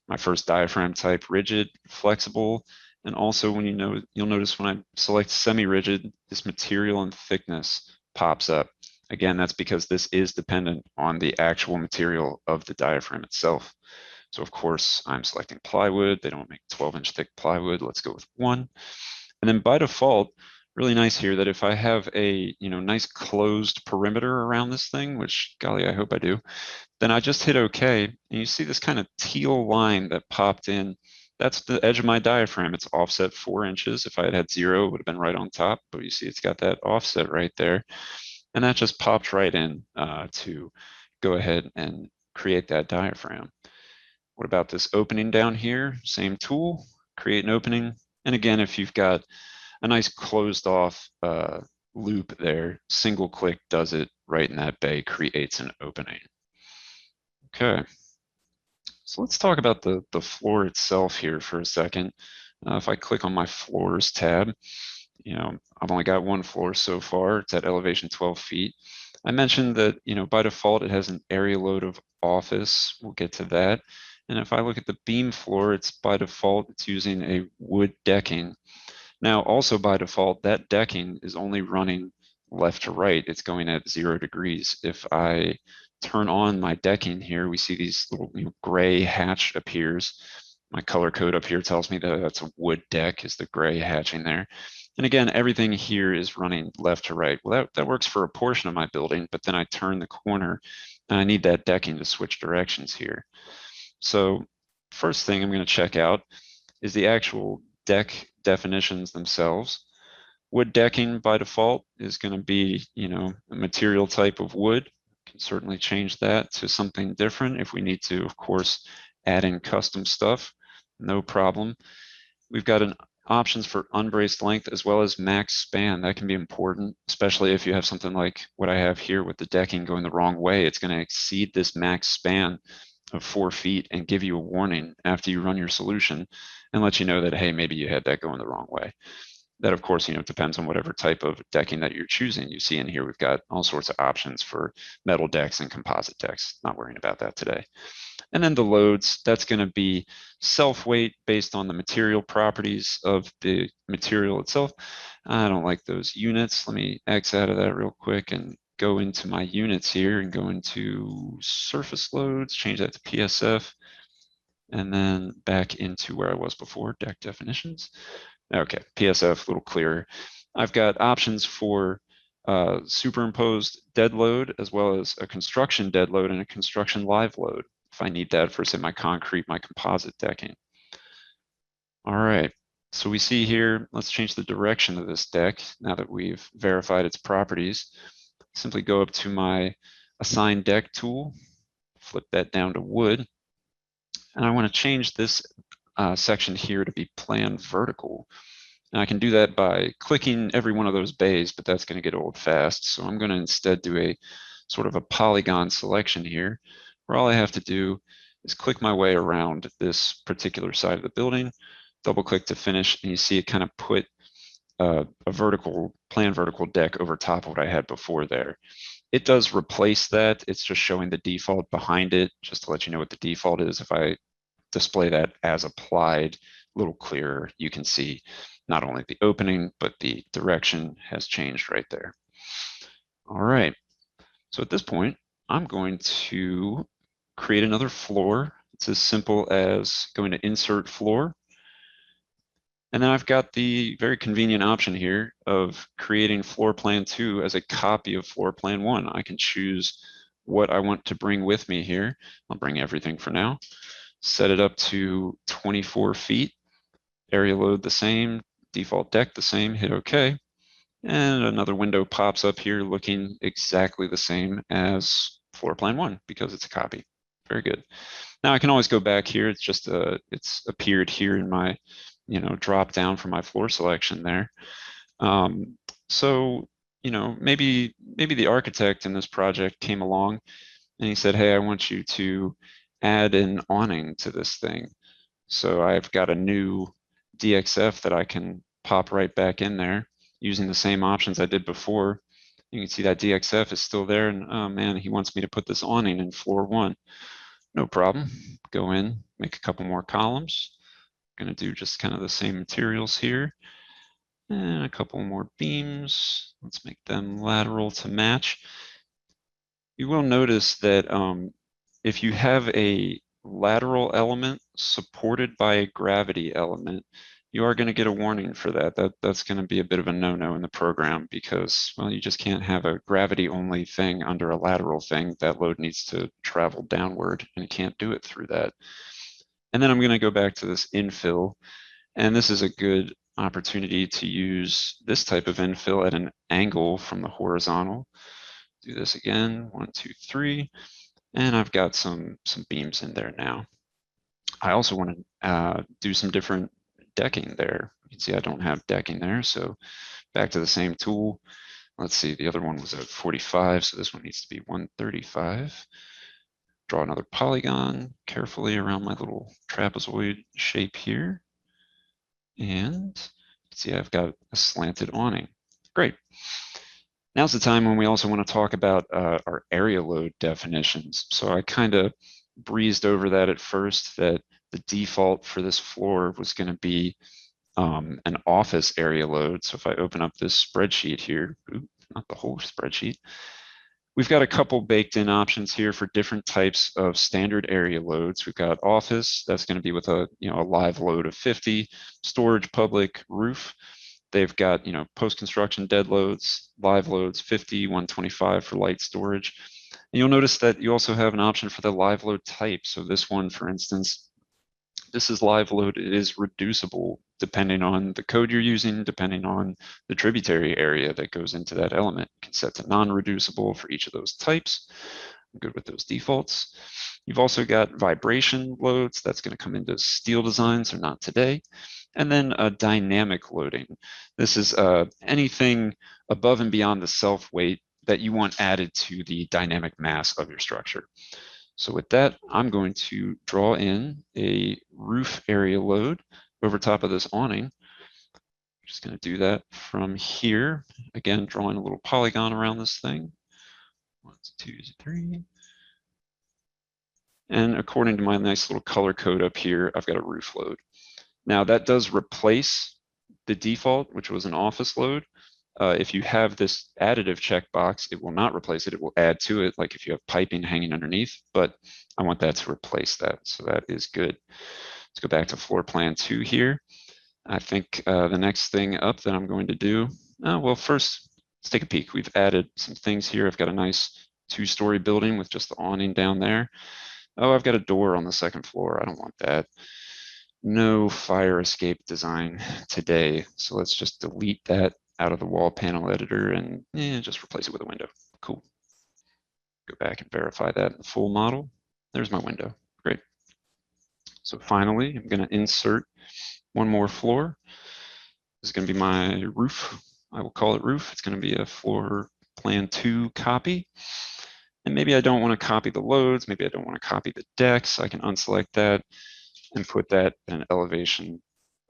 My first diaphragm type, rigid, flexible, and also when you'll notice when I select semi-rigid, this material and thickness pops up. Again, that's because this is dependent on the actual material of the diaphragm itself. So of course, I'm selecting plywood. They don't make 12-inch thick plywood. Let's go with 1. And then by default, really nice here that if I have a nice closed perimeter around this thing, which golly, I hope I do, then I just hit OK. And you see this kind of teal line that popped in. That's the edge of my diaphragm. It's offset 4 inches. If I had 0, it would have been right on top. But you see it's got that offset right there. And that just popped right in to go ahead and create that diaphragm. What about this opening down here? Same tool, create an opening. And again, if you've got a nice closed off loop there, single click does it right in that bay, creates an opening. Okay, so let's talk about the floor itself here for a second. If I click on my floors tab, I've only got 1 floor so far. It's at elevation 12 feet. I mentioned that, by default, it has an area load of office. We'll get to that. And if I look at the beam floor, it's by default, it's using a wood decking. Now, also by default, that decking is only running left to right. It's going at 0 degrees. If I turn on my decking here, we see these little gray hatch appears. My color code up here tells me that that's a wood deck, is the gray hatching there. And again, everything here is running left to right. Well, that works for a portion of my building, but then I turn the corner and I need that decking to switch directions here. So first thing I'm going to check out is the actual deck definitions themselves. Wood decking by default is going to be, a material type of wood. Can certainly change that to something different if we need to, of course, add in custom stuff, no problem. We've got options for unbraced length as well as max span. That can be important, especially if you have something like what I have here with the decking going the wrong way. It's going to exceed this max span of 4 feet and give you a warning after you run your solution and let you know that, hey, maybe you had that going the wrong way. That, of course, depends on whatever type of decking that you're choosing. You see in here, we've got all sorts of options for metal decks and composite decks. Not worrying about that today. And then the loads, that's going to be self-weight based on the material properties of the material itself. I don't like those units. Let me X out of that real quick and go into my units here and go into surface loads, change that to PSF, and then back into where I was before, deck definitions. Okay, PSF, a little clearer. I've got options for superimposed dead load as well as a construction dead load and a construction live load if I need that for, say, my concrete, my composite decking. All right, so we see here, let's change the direction of this deck now that we've verified its properties. Simply go up to my assign deck tool, flip that down to wood, and I want to change this section here to be plan vertical. And I can do that by clicking every one of those bays, but that's going to get old fast. So I'm going to instead do a sort of a polygon selection here, where all I have to do is click my way around this particular side of the building, double click to finish, and you see it kind of put a plan vertical deck over top of what I had before there. It does replace that. It's just showing the default behind it, just to let you know what the default is. If I display that as applied, a little clearer, you can see not only the opening, but the direction has changed right there. All right, so at this point, I'm going to create another floor. It's as simple as going to insert floor. And then I've got the very convenient option here of creating floor plan 2 as a copy of floor plan 1. I can choose what I want to bring with me here. I'll bring everything for now. Set it up to 24 feet, area load the same, default deck the same, hit OK. And another window pops up here looking exactly the same as floor plan 1 because it's a copy. Very good. Now I can always go back here. It's just it's appeared here in my drop down from my floor selection there. So maybe the architect in this project came along and he said, hey, I want you to add an awning to this thing. So I've got a new DXF that I can pop right back in there using the same options I did before. You can see that DXF is still there, and oh man, he wants me to put this awning in floor 1. No problem. Go in, make a couple more columns. I'm gonna do just kind of the same materials here. And a couple more beams. Let's make them lateral to match. You will notice that if you have a lateral element supported by a gravity element, you are going to get a warning for that. That's going to be a bit of a no-no in the program because, well, you just can't have a gravity-only thing under a lateral thing. That load needs to travel downward, and you can't do it through that. And then I'm going to go back to this infill, and this is a good opportunity to use this type of infill at an angle from the horizontal. Do this again, 1, 2, 3, and I've got some beams in there now. I also want to do some different decking there. You can see I don't have decking there, so back to the same tool. Let's see, the other one was at 45, so this one needs to be 135. Draw another polygon carefully around my little trapezoid shape here. And see, I've got a slanted awning. Great. Now's the time when we also want to talk about our area load definitions. So I kind of breezed over that at first, that the default for this floor was going to be an office area load. So if I open up this spreadsheet here, not the whole spreadsheet, we've got a couple baked in options here for different types of standard area loads. We've got office, that's going to be with a live load of 50, storage, public, roof. They've got post-construction dead loads, live loads 50, 125 for light storage. And you'll notice that you also have an option for the live load type. So this one, for instance, this is live load. It is reducible depending on the code you're using, depending on the tributary area that goes into that element. You can set to non-reducible for each of those types. I'm good with those defaults. You've also got vibration loads. That's going to come into steel design, so not today. And then dynamic loading. This is anything above and beyond the self-weight that you want added to the dynamic mass of your structure. So with that, I'm going to draw in a roof area load over top of this awning. I'm just going to do that from here. Again, drawing a little polygon around this thing. 1, 2, 3. And according to my nice little color code up here, I've got a roof load. Now that does replace the default, which was an office load. If you have this additive checkbox, it will not replace it. It will add to it, like if you have piping hanging underneath, but I want that to replace that. So that is good. Let's go back to floor plan 2 here. I think the next thing up that I'm going to do, well, first, let's take a peek. We've added some things here. I've got a nice 2-story building with just the awning down there. Oh, I've got a door on the 2nd floor. I don't want that. No fire escape design today. So let's just delete that out of the wall panel editor and just replace it with a window. Cool. Go back and verify that in the full model. There's my window. Great. So finally, I'm going to insert one more floor. This is going to be my roof. I will call it roof. It's going to be a floor plan 2 copy. And maybe I don't want to copy the loads. Maybe I don't want to copy the decks. I can unselect that and put that at an elevation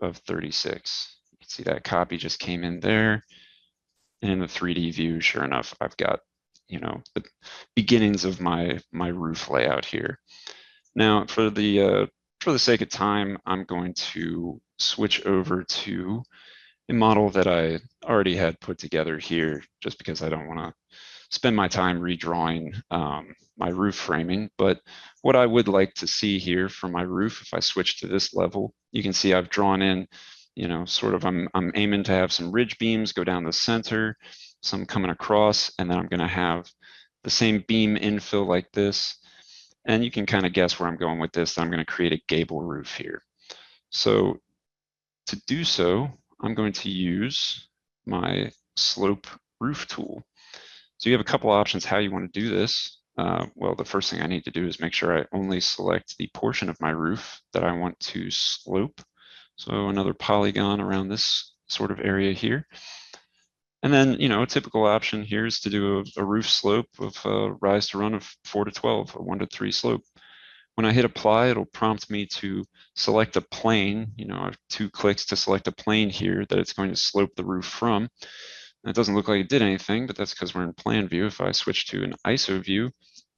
of 36. You can see that copy just came in there. And in the 3D view, sure enough, I've got, the beginnings of my roof layout here. Now, for the sake of time, I'm going to switch over to a model that I already had put together here, just because I don't want to spend my time redrawing my roof framing. But what I would like to see here for my roof, if I switch to this level, you can see I've drawn in, sort of I'm aiming to have some ridge beams go down the center, some coming across, and then I'm going to have the same beam infill like this. And you can kind of guess where I'm going with this. I'm going to create a gable roof here. So to do so, I'm going to use my slope roof tool. So you have a couple options how you want to do this. Well, the first thing I need to do is make sure I only select the portion of my roof that I want to slope. So another polygon around this sort of area here. And then, a typical option here is to do a roof slope of rise to run of 4 to 12, a 1 to 3 slope. When I hit apply, it'll prompt me to select a plane. I have 2 clicks to select a plane here that it's going to slope the roof from. And it doesn't look like it did anything, but that's because we're in plan view. If I switch to an ISO view,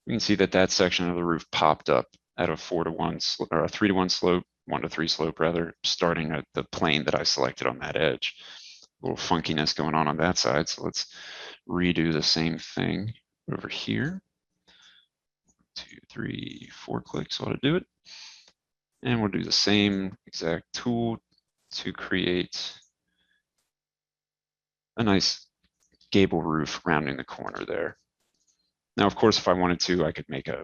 you can see that that section of the roof popped up at a 4-to-1 or a 3-to-1 slope, 1-to-3 slope rather, starting at the plane that I selected on that edge. A little funkiness going on that side. So let's redo the same thing over here. 2, 3, 4 clicks ought to do it. And we'll do the same exact tool to create a nice gable roof rounding the corner there. Now, of course, if I wanted to, I could make a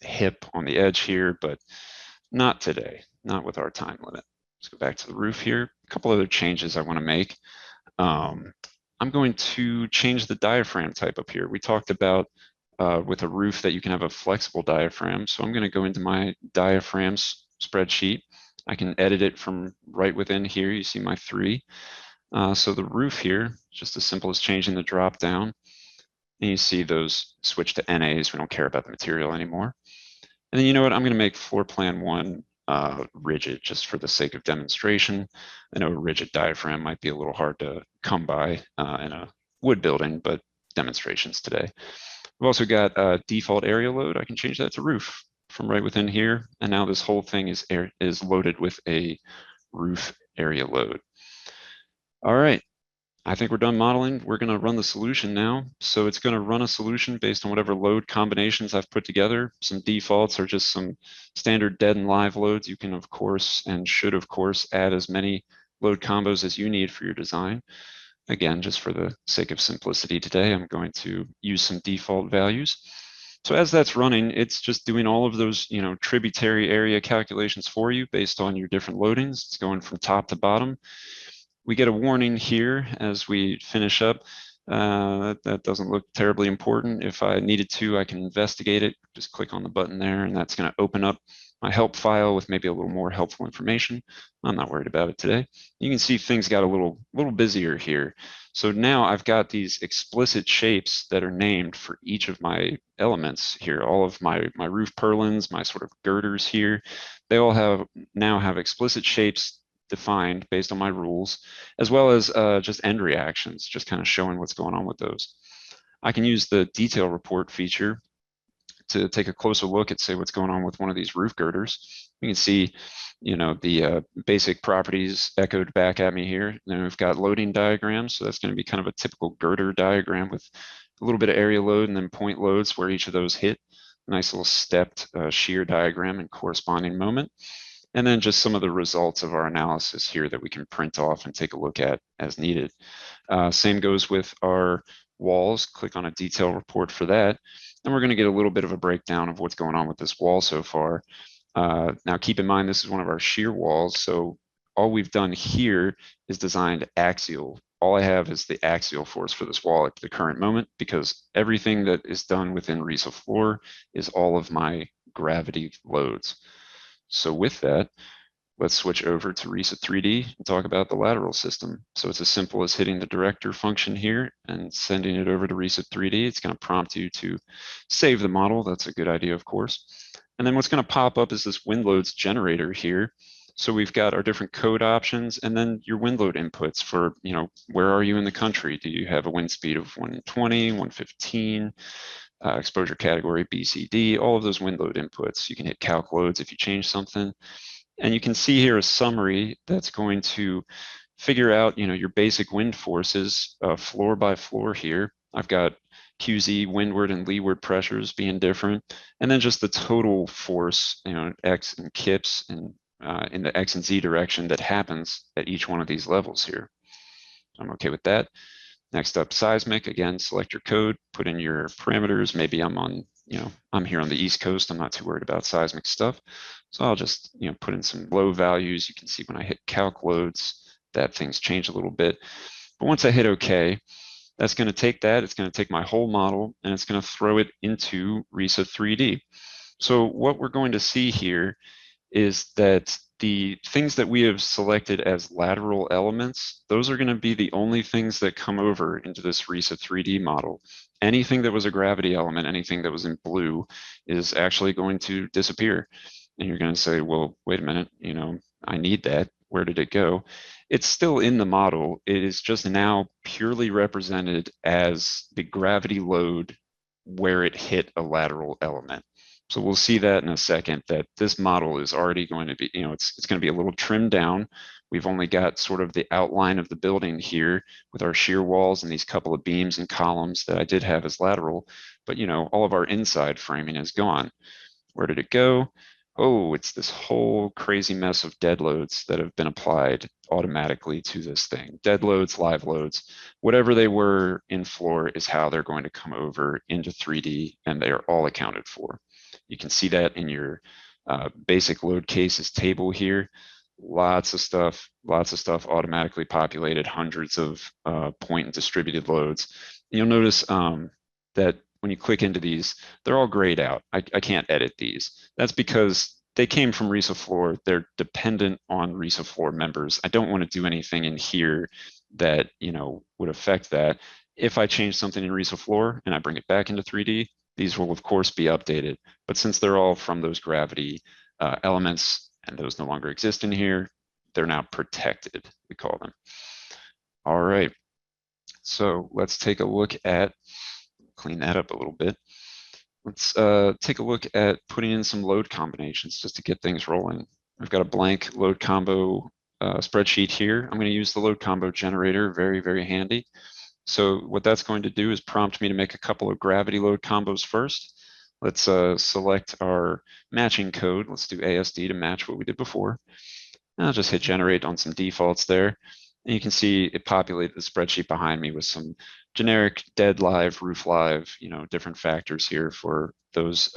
hip on the edge here, but not today, not with our time limit. Let's go back to the roof here. A couple other changes I want to make. I'm going to change the diaphragm type up here. We talked about with a roof that you can have a flexible diaphragm. So I'm going to go into my diaphragms spreadsheet. I can edit it from right within here. You see my 3. So the roof here, just as simple as changing the drop down. And you see those switch to NAs. We don't care about the material anymore. And then you know what? I'm going to make floor plan 1 rigid just for the sake of demonstration. I know a rigid diaphragm might be a little hard to come by in a wood building, but demonstrations today. We've also got a default area load. I can change that to roof from right within here. And now this whole thing is loaded with a roof area load. All right. I think we're done modeling. We're going to run the solution now. So it's going to run a solution based on whatever load combinations I've put together. Some defaults are just some standard dead and live loads. You can, of course, and should, of course, add as many load combos as you need for your design. Again, just for the sake of simplicity today, I'm going to use some default values. So as that's running, it's just doing all of those, tributary area calculations for you based on your different loadings. It's going from top to bottom. We get a warning here as we finish up. That doesn't look terribly important. If I needed to, I can investigate it. Just click on the button there, and that's going to open up my help file with maybe a little more helpful information. I'm not worried about it today. You can see things got a little busier here. So now I've got these explicit shapes that are named for each of my elements here. All of my roof purlins, my sort of girders here, they all now have explicit shapes defined based on my rules, as well as just end reactions, just kind of showing what's going on with those. I can use the detail report feature to take a closer look at, say, what's going on with one of these roof girders. You can see, the basic properties echoed back at me here. Then we've got loading diagrams, so that's going to be kind of a typical girder diagram with a little bit of area load and then point loads where each of those hit. Nice little stepped shear diagram and corresponding moment. And then just some of the results of our analysis here that we can print off and take a look at as needed. Same goes with our walls. Click on a detail report for that. And we're going to get a little bit of a breakdown of what's going on with this wall so far. Now, keep in mind, this is one of our shear walls. So all we've done here is designed axial. All I have is the axial force for this wall at the current moment, because everything that is done within RISA-Floor is all of my gravity loads. So with that, let's switch over to RISA 3D and talk about the lateral system. So it's as simple as hitting the director function here and sending it over to RISA 3D. It's going to prompt you to save the model. That's a good idea, of course. And then what's going to pop up is this wind loads generator here. So we've got our different code options and then your wind load inputs for, where are you in the country? Do you have a wind speed of 120, 115? Exposure category, B, C, D, all of those wind load inputs. You can hit calc loads if you change something. And you can see here a summary that's going to figure out, your basic wind forces floor by floor here. I've got QZ, windward and leeward pressures being different. And then just the total force, X and kips and in the X and Z direction that happens at each one of these levels here. I'm okay with that. Next up, seismic. Again, select your code, put in your parameters. Maybe I'm on, I'm here on the East Coast. I'm not too worried about seismic stuff. So I'll just, put in some low values. You can see when I hit calc loads that things change a little bit. But once I hit OK, that's going to take that. It's going to take my whole model and it's going to throw it into RISA 3D. So what we're going to see here is that the things that we have selected as lateral elements, those are going to be the only things that come over into this RISA 3D model. Anything that was a gravity element, anything that was in blue, is actually going to disappear. And you're going to say, well, wait a minute, I need that. Where did it go? It's still in the model. It is just now purely represented as the gravity load where it hit a lateral element. So we'll see that in a second, that this model is already going to be, it's going to be a little trimmed down. We've only got sort of the outline of the building here with our shear walls and these couple of beams and columns that I did have as lateral, but all of our inside framing is gone. Where did it go? Oh, it's this whole crazy mess of dead loads that have been applied automatically to this thing. Dead loads, live loads, whatever they were in floor is how they're going to come over into 3D, and they are all accounted for. You can see that in your basic load cases table here. Lots of stuff automatically populated, hundreds of point and distributed loads. You'll notice that when you click into these, they're all grayed out. I can't edit these. That's because they came from RISA-Floor. They're dependent on RISA-Floor members. I don't want to do anything in here that would affect that. If I change something in RISA-Floor and I bring it back into 3D, these will of course be updated. But since they're all from those gravity elements and those no longer exist in here, they're now protected, we call them. All right, so let's take a look at, clean that up a little bit. Let's take a look at putting in some load combinations just to get things rolling. I've got a blank load combo spreadsheet here. I'm going to use the load combo generator, very, very handy. So what that's going to do is prompt me to make a couple of gravity load combos first. Let's select our matching code. Let's do ASD to match what we did before. And I'll just hit generate on some defaults there. And you can see it populated the spreadsheet behind me with some generic dead live, roof live, different factors here for those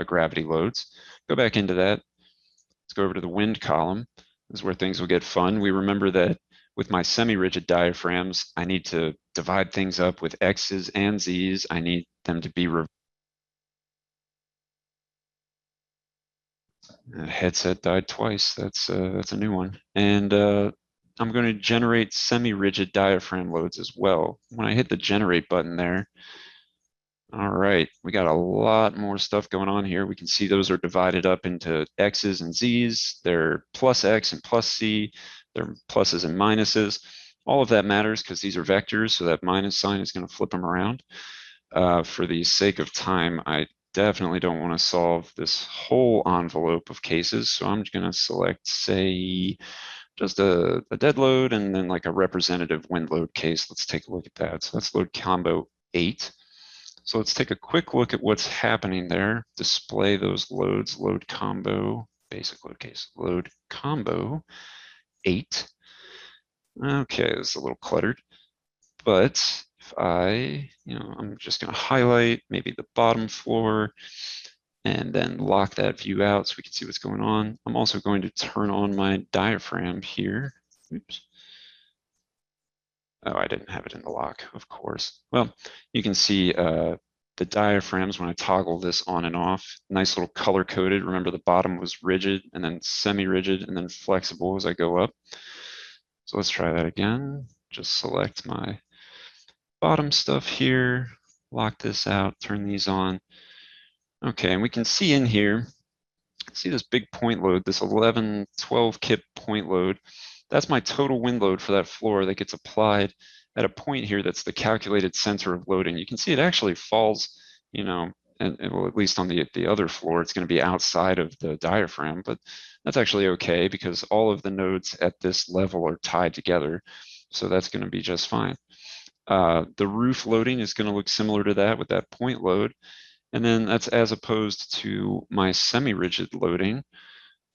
gravity loads. Go back into that. Let's go over to the wind column. This is where things will get fun. We remember that with my semi-rigid diaphragms, I need to divide things up with X's and Z's. I need them to be headset died twice. That's a new one. And I'm going to generate semi-rigid diaphragm loads as well. When I hit the generate button there, all right, we got a lot more stuff going on here. We can see those are divided up into X's and Z's. They're plus X and plus C. They're pluses and minuses. All of that matters because these are vectors, so that minus sign is going to flip them around. For the sake of time, I definitely don't want to solve this whole envelope of cases, so I'm going to select, say, just a dead load and then like a representative wind load case. Let's take a look at that. So that's load combo 8. So let's take a quick look at what's happening there. Display those loads, load combo, basic load case, load combo 8. Okay, this is a little cluttered, but if I'm just going to highlight maybe the bottom floor and then lock that view out so we can see what's going on. I'm also going to turn on my diaphragm here. Oops. Oh, I didn't have it in the lock, of course. Well, you can see the diaphragms when I toggle this on and off. Nice little color coded. Remember the bottom was rigid and then semi-rigid and then flexible as I go up. So let's try that again. Just select my bottom stuff here, lock this out, turn these on. Okay, and we can see in here, see this big point load, this 11, 12 kip point load. That's my total wind load for that floor that gets applied at a point here that's the calculated center of loading. You can see it actually falls, and well, at least on the other floor, it's going to be outside of the diaphragm, but that's actually okay because all of the nodes at this level are tied together. So that's going to be just fine. The roof loading is going to look similar to that with that point load. And then that's as opposed to my semi-rigid loading,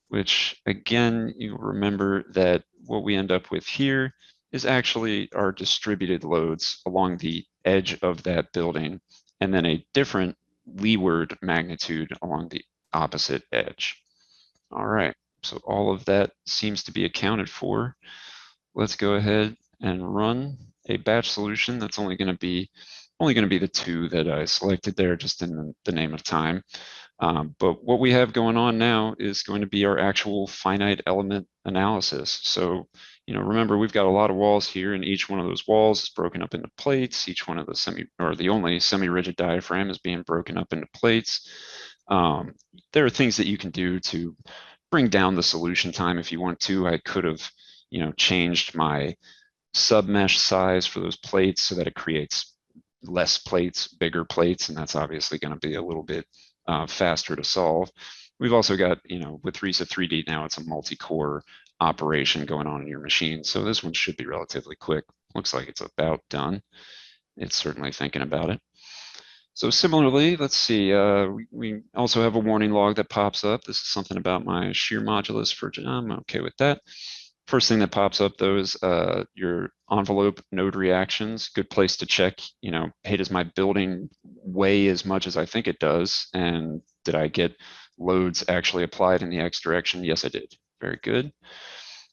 which again, you remember that what we end up with here is actually our distributed loads along the edge of that building, and then a different leeward magnitude along the opposite edge. All right, so all of that seems to be accounted for. Let's go ahead and run a batch solution. That's only going to be the two that I selected there, just in the name of time. But what we have going on now is going to be our actual finite element analysis. So, remember we've got a lot of walls here, and each one of those walls is broken up into plates. Each one of the only semi-rigid diaphragm is being broken up into plates. There are things that you can do to bring down the solution time if you want to. I could have, changed my submesh size for those plates so that it creates less plates, bigger plates, and that's obviously going to be a little bit faster to solve. We've also got, with RISA 3D now, it's a multi-core operation going on in your machine. So this one should be relatively quick. Looks like it's about done. It's certainly thinking about it. So similarly, let's see, we also have a warning log that pops up. This is something about my shear modulus for, I'm okay with that. First thing that pops up though is your envelope node reactions. Good place to check, hey, does my building weigh as much as I think it does? And did I get loads actually applied in the X direction? Yes, I did. Very good.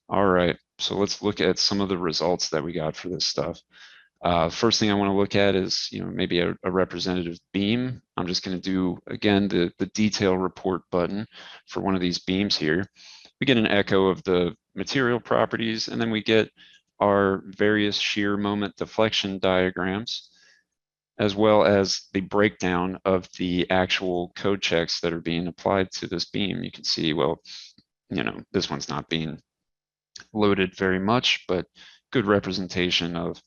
All right, so let's look at some of the results that we got for this stuff. First thing I want to look at is, maybe a representative beam. I'm just going to do, again, the detail report button for one of these beams here. We get an echo of the material properties, and then we get our various shear moment deflection diagrams, as well as the breakdown of the actual code checks that are being applied to this beam. You can see, well, this one's not being loaded very much, but good representation of,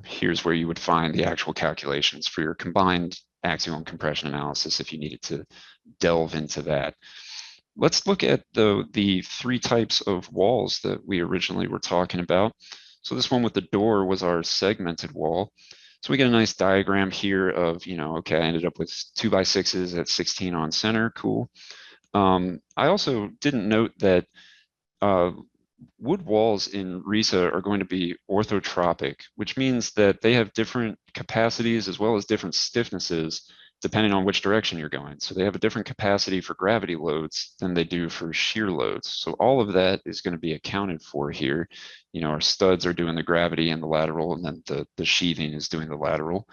here's where you would find the actual calculations for your combined axial and compression analysis if you needed to delve into that. Let's look at the three types of walls that we originally were talking about. So this one with the door was our segmented wall. So we get a nice diagram here of, okay, I ended up with 2x6s at 16 on center, cool. I also didn't note that wood walls in RISA are going to be orthotropic, which means that they have different capacities as well as different stiffnesses depending on which direction you're going. So they have a different capacity for gravity loads than they do for shear loads. So all of that is going to be accounted for here. Our studs are doing the gravity and the lateral, and then the sheathing is doing the lateral.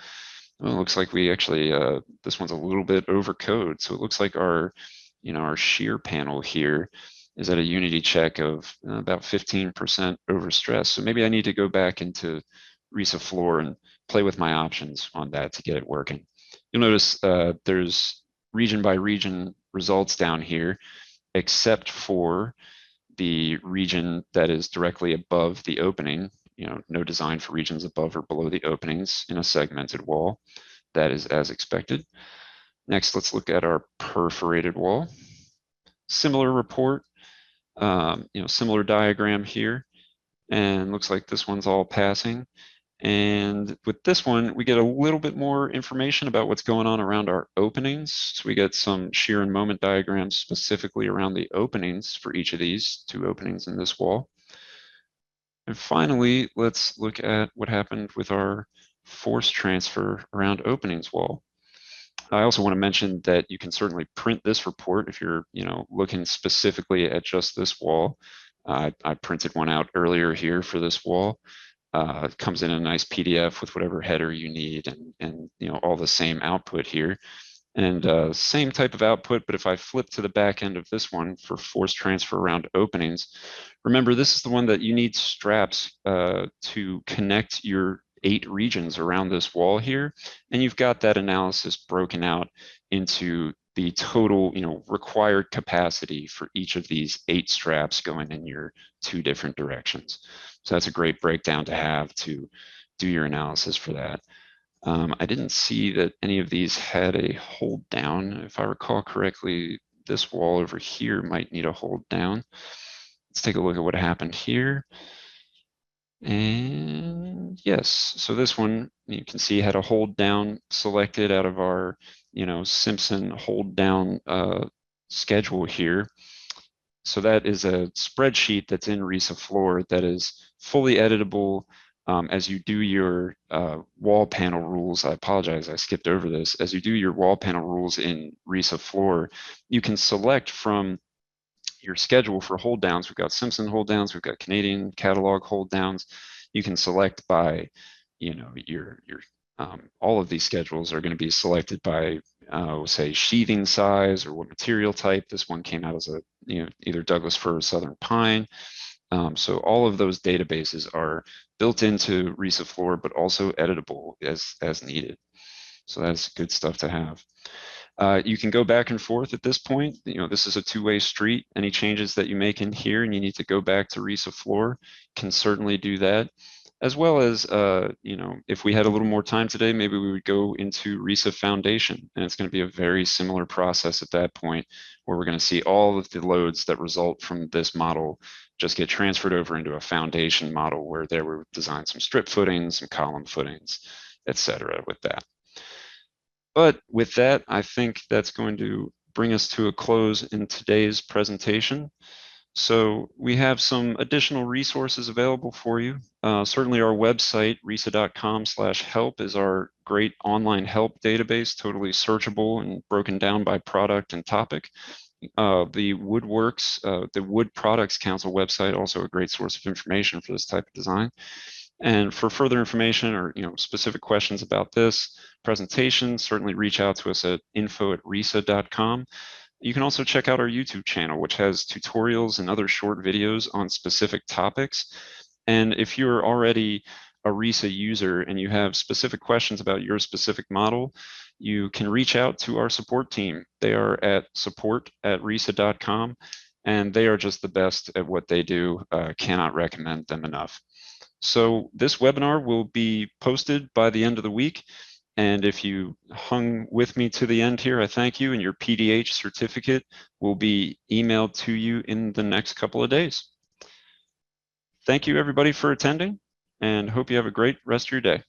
Well, it looks like we actually, this one's a little bit over code. So it looks like our shear panel here is at a unity check of about 15% overstress. So maybe I need to go back into RISA-Floor and play with my options on that to get it working. You'll notice there's region by region results down here, except for the region that is directly above the opening. No design for regions above or below the openings in a segmented wall. That is as expected. Next, let's look at our perforated wall. Similar report, similar diagram here, and looks like this one's all passing. And with this one, we get a little bit more information about what's going on around our openings. So we get some shear and moment diagrams specifically around the openings for each of these two openings in this wall. And finally, let's look at what happened with our force transfer around openings wall. I also want to mention that you can certainly print this report if you're, looking specifically at just this wall. I printed one out earlier here for this wall. It comes in a nice PDF with whatever header you need and all the same output here. And same type of output, but if I flip to the back end of this one for force transfer around openings, remember this is the one that you need straps to connect your 8 regions around this wall here. And you've got that analysis broken out into the total, required capacity for each of these 8 straps going in your 2 different directions. So that's a great breakdown to have to do your analysis for that. I didn't see that any of these had a hold down. If I recall correctly, this wall over here might need a hold down. Let's take a look at what happened here. And yes, so this one you can see had a hold down selected out of our, Simpson hold down schedule here. So that is a spreadsheet that's in RISA-Floor that is fully editable as you do your wall panel rules. I apologize, I skipped over this. As you do your wall panel rules in RISA-Floor, you can select from your schedule for hold downs. We've got Simpson hold downs, we've got Canadian catalog hold downs. You can select by, your all of these schedules are going to be selected by we'll say sheathing size or what material type. This one came out as a, either Douglas fir or southern pine. So all of those databases are built into RISAFloor, but also editable as needed. So that's good stuff to have. You can go back and forth at this point. This is a two-way street. Any changes that you make in here and you need to go back to RISAFloor, can certainly do that. As well as, if we had a little more time today, maybe we would go into RISA Foundation, and it's going to be a very similar process at that point, where we're going to see all of the loads that result from this model just get transferred over into a foundation model, where there we design some strip footings, some column footings, etc. with that. But with that, I think that's going to bring us to a close in today's presentation. So we have some additional resources available for you. Certainly our website, risa.com/help, is our great online help database, totally searchable and broken down by product and topic. The Woodworks, the Wood Products Council website, also a great source of information for this type of design. And for further information or specific questions about this presentation, certainly reach out to us at info@risa.com. You can also check out our YouTube channel, which has tutorials and other short videos on specific topics. And if you're already a RISA user and you have specific questions about your specific model, you can reach out to our support team. They are at support@risa.com, and they are just the best at what they do. Cannot recommend them enough. So this webinar will be posted by the end of the week. And if you hung with me to the end here, I thank you, and your PDH certificate will be emailed to you in the next couple of days. Thank you, everybody, for attending, and hope you have a great rest of your day.